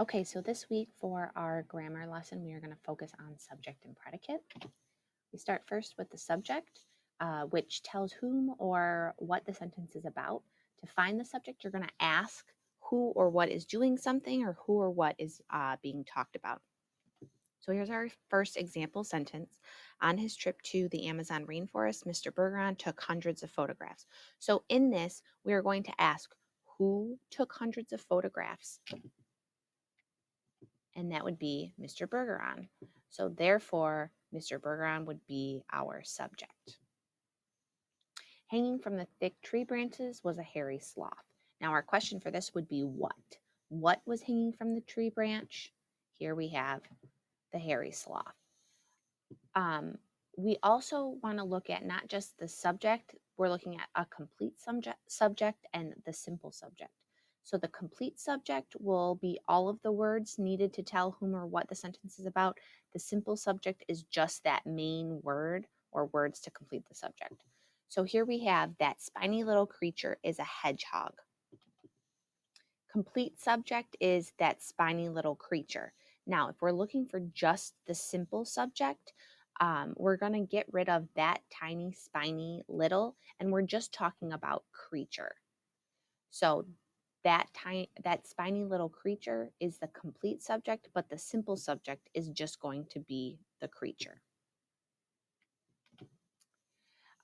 Okay, so this week for our grammar lesson, we are going to focus on subject and predicate. We start first with the subject, which tells whom or what the sentence is about. To find the subject, you're going to ask who or what is doing something or who or what is being talked about. So here's our first example sentence. On his trip to the Amazon rainforest, Mr. Bergeron took hundreds of photographs. So in this, we are going to ask who took hundreds of photographs, and that would be Mr. Bergeron. So therefore, Mr. Bergeron would be our subject. Hanging from the thick tree branches was a hairy sloth. Now our question for this would be what? What was hanging from the tree branch? Here we have the hairy sloth. We also want to look at not just the subject, we're looking at a complete subject and the simple subject. So the complete subject will be all of the words needed to tell whom or what the sentence is about. The simple subject is just that main word or words to complete the subject. So here we have that spiny little creature is a hedgehog. Complete subject is that spiny little creature. Now, if we're looking for just the simple subject, we're going to get rid of that tiny, spiny, little, and we're just talking about creature. So that spiny little creature is the complete subject, but the simple subject is just going to be the creature.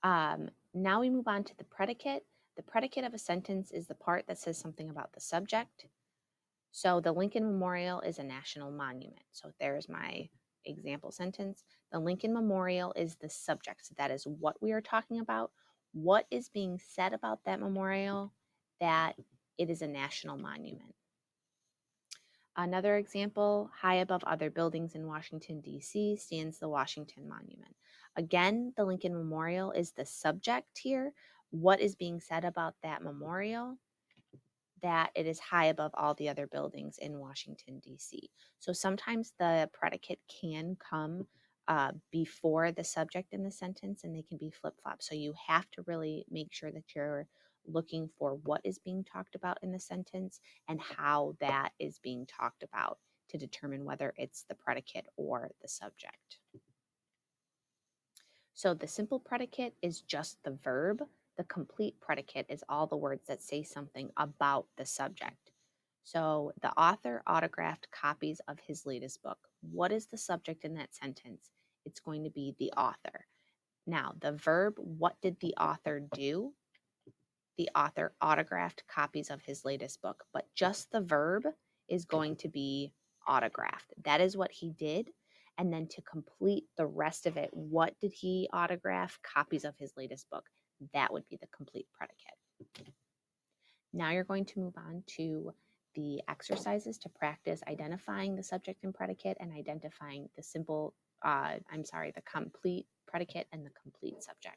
Now we move on to the predicate. The predicate of a sentence is the part that says something about the subject. So the Lincoln Memorial is a national monument. So there's my example sentence. The Lincoln Memorial is the subject. So that is what we are talking about. What is being said about that memorial? That it is a national monument. Another example, high above other buildings in Washington, D.C. stands the Washington Monument. Again, the Lincoln Memorial is the subject here. What is being said about that memorial? That it is high above all the other buildings in Washington, D.C. So sometimes the predicate can come before the subject in the sentence and they can be flip-flop. So you have to really make sure that you're looking for what is being talked about in the sentence and how that is being talked about to determine whether it's the predicate or the subject. So the simple predicate is just the verb. The complete predicate is all the words that say something about the subject. So the author autographed copies of his latest book. What is the subject in that sentence? It's going to be the author. Now, the verb, what did the author do? The author autographed copies of his latest book, but just the verb is going to be autographed. That is what he did. And then to complete the rest of it, what did he autograph? Copies of his latest book. That would be the complete predicate. Now you're going to move on to the exercises to practice identifying the subject and predicate and identifying the complete predicate and the complete subject.